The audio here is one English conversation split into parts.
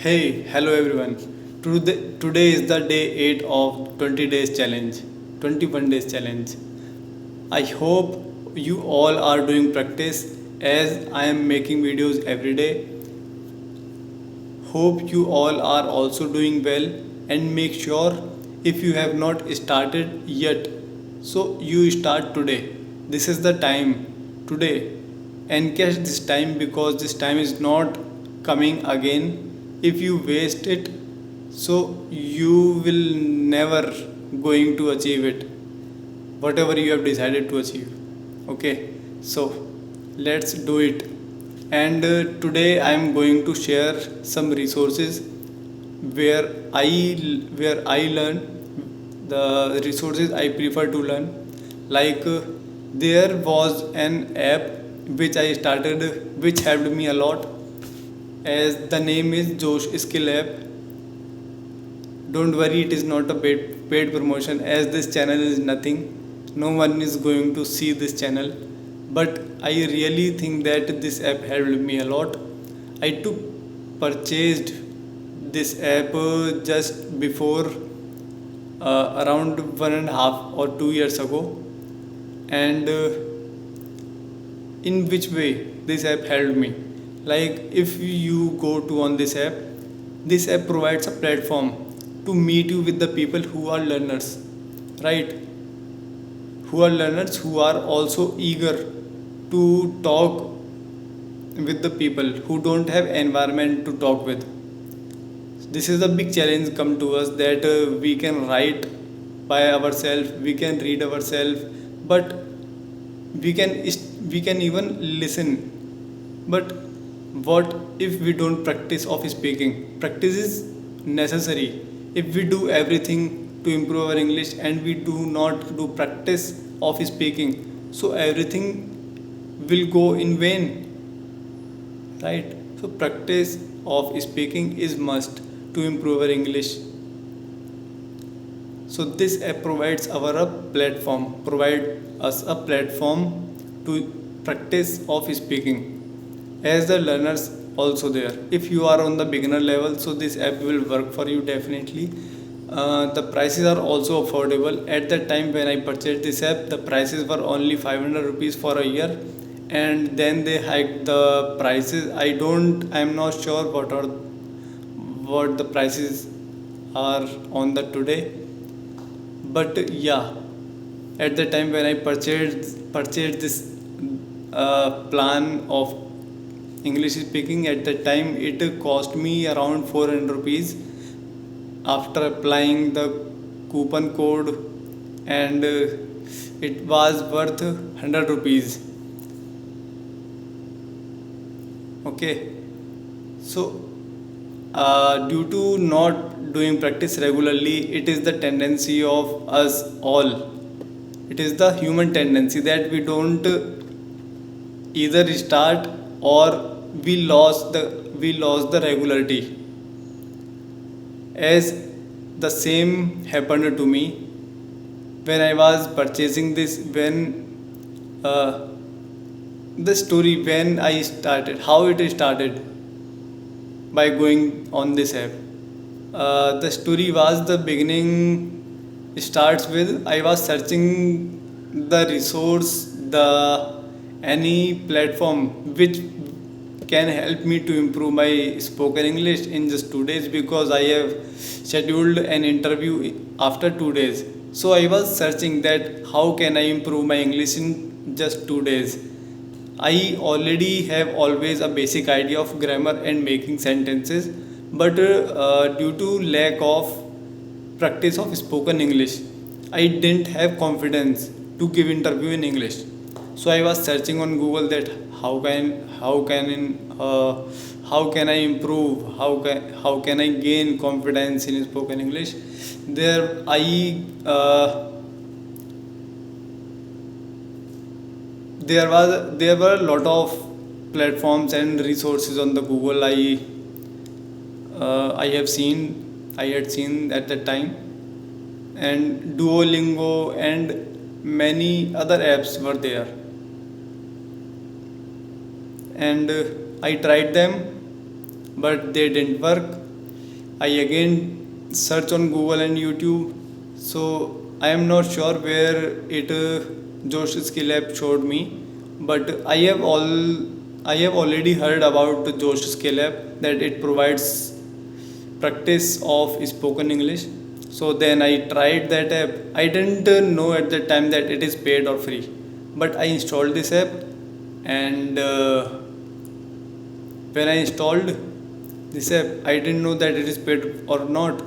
Hello everyone. Today is the day 8 of 20 days challenge, 21 days challenge. I hope you all are doing practice as I am making videos every day. Hope you all are also doing well and make sure if you have not started yet, so you start today. This is the time today. Encash this time because this time is not coming again. If you waste it, so you will never going to achieve it whatever you have decided to achieve. Okay, so let's do it. And today I am going to share some resources where i where I learn the resources I prefer to learn. Like there was an app which I started, which helped me a lot, as the name is Josh Skill App. Don't worry, it is not a paid promotion, as this channel is nothing. No one is going to see this channel, but I really think that this app helped me a lot. I took purchased this app just before around 1.5 or 2 years ago. And in which way this app helped me? Like if you go to on this app provides a platform to meet you with the people who are learners, right? Who are learners, who are also eager to talk with the people who don't have environment to talk with. This is a big challenge come to us, that we can write by ourselves, we can read ourselves, but we can we can even listen. But what if we don't practice of speaking? Practice is necessary. If we do everything to improve our English and we do not do practice of speaking, so everything will go in vain, right? So practice of speaking is must to improve our English. So this app provides our a platform, provide us a platform to practice of speaking as the learners also there. If you are on the beginner level, so this app will work for you definitely. The prices are also affordable. At the time when I purchased this app, the prices were only 500 rupees for a year, and then they hiked the prices. I'm not sure what the prices are on the today, but yeah, at the time when I purchased this plan of English speaking, at the time it cost me around 400 rupees. After applying the coupon code, and it was worth 100 rupees. Okay, so due to not doing practice regularly, it is the tendency of us all, it is the human tendency that we don't either start, or we lost the regularity. As the same happened to me when I was purchasing this. When uh, the story when I started, how it started by going on this app. The story was, the beginning starts with, I was searching the resource, the any platform which can help me to improve my spoken English in just 2 days, because I have scheduled an interview after 2 days. So I was searching that how can I improve my English in just 2 days. I already have always a basic idea of grammar and making sentences, but due to lack of practice of spoken English, I didn't have confidence to give interview in English. So I was searching on Google that how can I improve, how can I gain confidence in spoken English. There I there were a lot of platforms and resources on the Google. I had seen at that time, and Duolingo and many other apps were there, and I tried them, but they didn't work. I again search on Google and YouTube. So I am not sure where it Josh Skill App showed me, but I have already heard about the Josh Skill App that it provides practice of spoken English. So then I tried that app. I didn't know at the time that it is paid or free, but I installed this app, and when I installed this app, I didn't know that it is paid or not.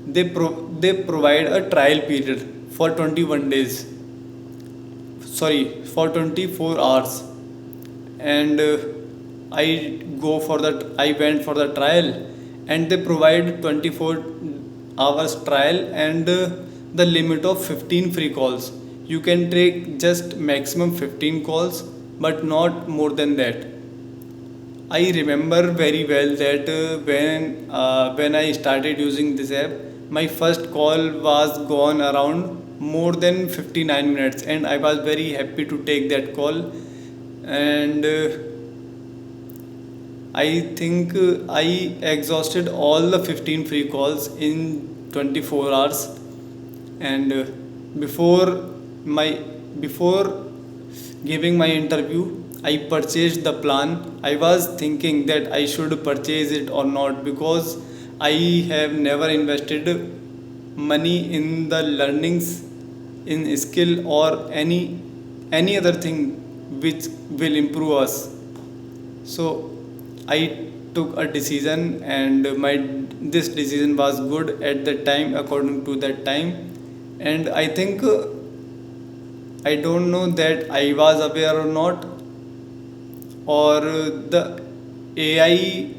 They provide a trial period for 21 days. Sorry, for 24 hours, and I went for the trial, and they provide 24 hours trial, and the limit of 15 free calls. You can take just maximum 15 calls, but not more than that. I remember very well that when I started using this app, my first call was gone around more than 59 minutes, and I was very happy to take that call. And I think I exhausted all the 15 free calls in 24 hours. And before my before giving my interview, I purchased the plan. I was thinking that I should purchase it or not, because I have never invested money in the learnings, in skill, or any other thing which will improve us. So I took a decision, and my this decision was good at that time, according to that time. And I think I don't know that I was aware or not, or the AI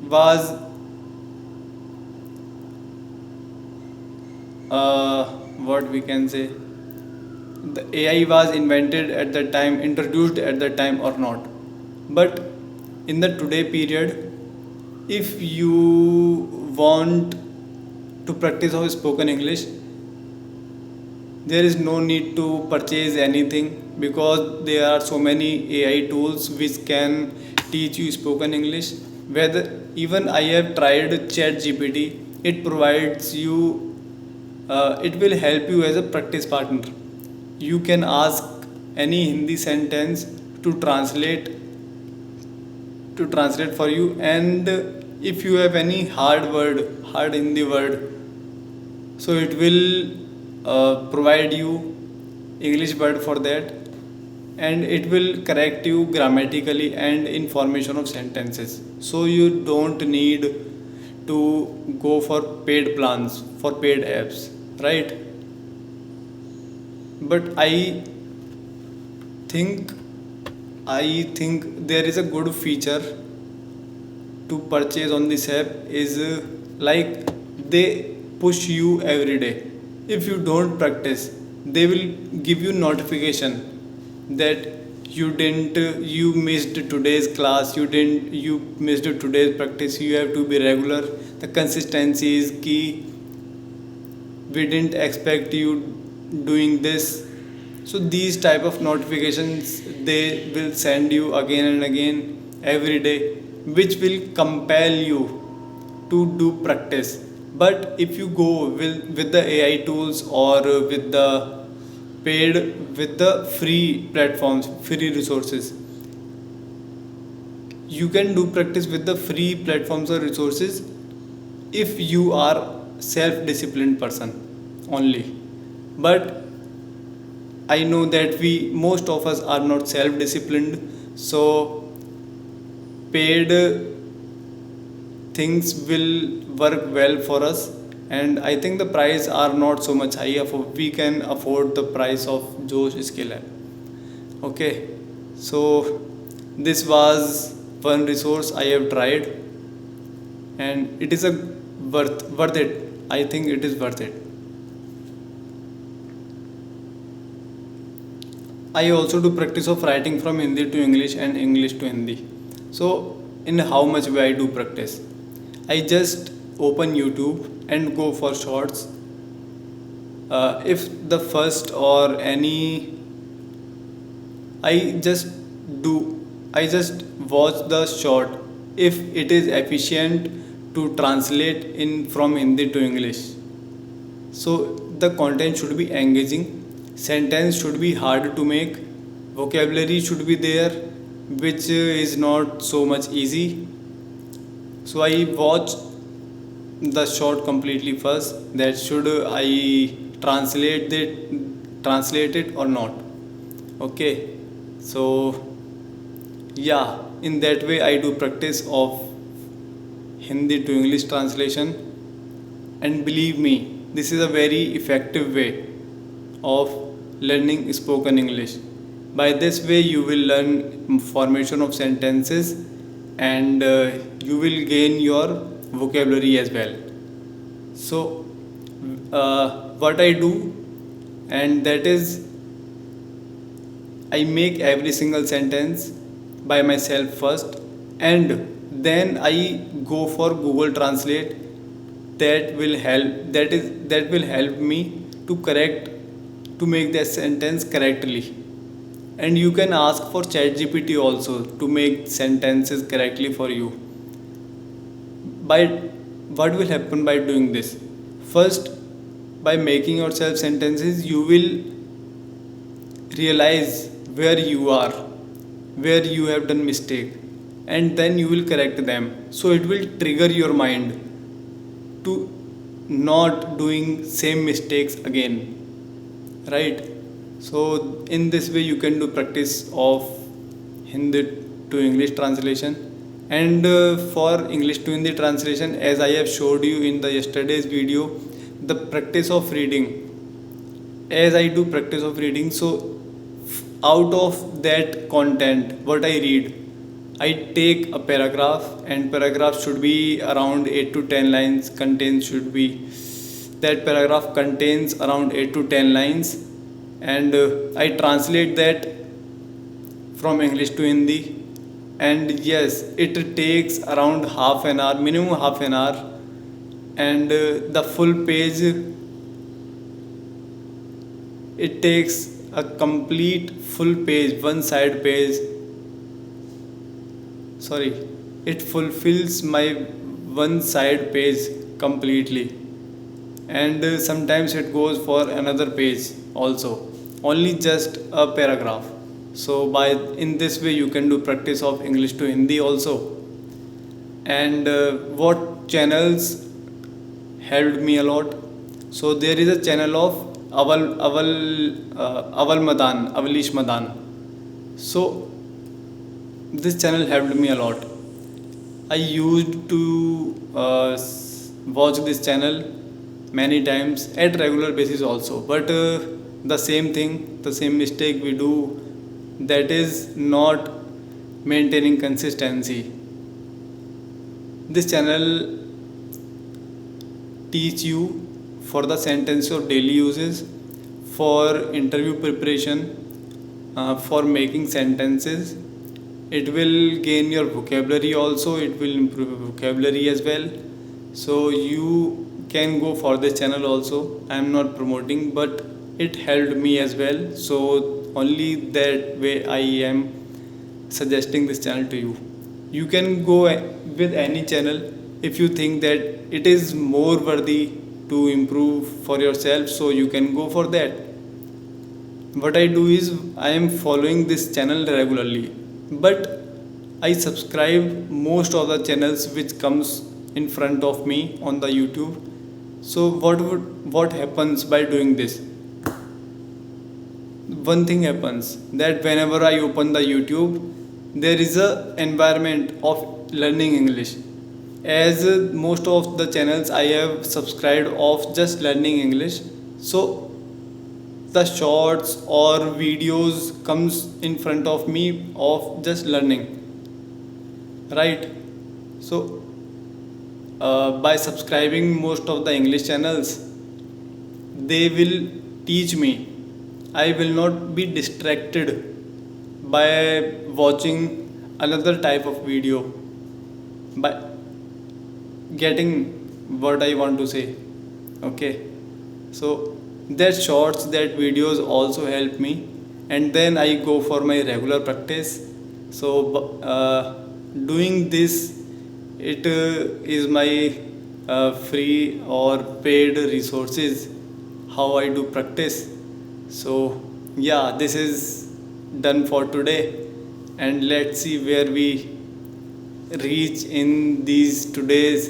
was what we can say, the AI was invented at that time, introduced at that time or not. But in the today period, if you want to practice how spoken English, there is no need to purchase anything, because there are so many AI tools which can teach you spoken English. Whether even I have tried ChatGPT, it provides you, it will help you as a practice partner. You can ask any Hindi sentence to translate for you, and if you have any hard Hindi word, so it will provide you English word for that, and it will correct you grammatically and in formation of sentences. So you don't need to go for paid plans, for paid apps, right? But think I think there is a good feature to purchase on this app, is like they push you every day. If you don't practice, they will give you notification that you missed today's class, you missed today's practice, you have to be regular. The consistency is key. We didn't expect you doing this. So these type of notifications they will send you again and again every day, which will compel you to do practice. But if you go with the AI tools, or with the paid, with the free platforms, free resources, you can do practice with the free platforms or resources if you are self disciplined person only. But I know that most of us are not self disciplined, so paid things will work well for us. And I think the price are not so much high, we can afford the price of Josh Skill App. Okay, so this was one resource I have tried, and it is a worth it. I think it is worth it. I also do practice of writing from Hindi to English and English to Hindi. So in how much way I do practice, I just open YouTube and go for shorts. If the first or any, I just do, I just watch the short. If it is efficient to translate in from Hindi to English. So the content should be engaging, sentence should be hard to make, vocabulary should be there, which is not so much easy. So I watch the short completely first, that should I translate it or not. Okay, so yeah, in that way I do practice of Hindi to English translation, and believe me, this is a very effective way of learning spoken English. By this way you will learn formation of sentences, and you will gain your vocabulary as well. So what I do, and that is I make every single sentence by myself first, and then I go for Google Translate. That will help me to make that sentence correctly. And you can ask for ChatGPT also to make sentences correctly for you. By what will happen by doing this? First, by making yourself sentences, you will realize where you are, where you have done mistake, and then you will correct them. So it will trigger your mind to not doing same mistakes again, right? So in this way you can do practice of Hindi to English translation. And for English to Hindi translation, as I have showed you in the yesterday's video, the practice of reading, as I do practice of reading, so out of that content what I read, I take a paragraph, and paragraph should be around 8 to 10 lines. That paragraph contains around 8 to 10 lines, and I translate that from English to Hindi. And yes, it takes around half an hour, minimum half an hour, and the full page, it takes a complete full page, one side page, sorry, it fulfills my one side page completely. And sometimes it goes for another page also, only just a paragraph. So by in this way you can do practice of English to Hindi also. And what channels helped me a lot? So there is a channel of Avalish Madan. So this channel helped me a lot. I used to watch this channel many times at regular basis also, but the same thing, the same mistake we do, that is not maintaining consistency. This channel teach you for the sentence of daily uses, for interview preparation, for making sentences. It will gain your vocabulary also, it will improve your vocabulary as well. So you can go for this channel also. I am not promoting, but it helped me as well. So only that way I am suggesting this channel to you. You can go with any channel if you think that it is more worthy to improve for yourself, so you can go for that. What I do is I am following this channel regularly, but I subscribe most of the channels which comes in front of me on the YouTube. So what happens by doing this? One thing happens, that whenever I open the YouTube, there is a environment of learning English. As most of the channels I have subscribed of just learning English, so the shorts or videos comes in front of me of just learning, right? So by subscribing most of the English channels, they will teach me. I will not be distracted by watching another type of video, by getting what I want to say. Okay, so that shorts, that videos also help me, and then I go for my regular practice. So doing this, it is my free or paid resources how I do practice. So yeah, this is done for today, and let's see where we reach in these today's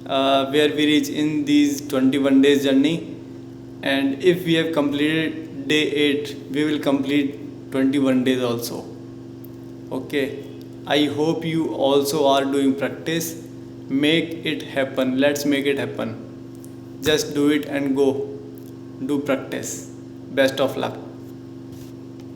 where we reach in these 21 days journey. And if we have completed day 8, we will complete 21 days also. Okay, I hope you also are doing practice. Make it happen, let's make it happen. Just do it and go do practice. Best of luck.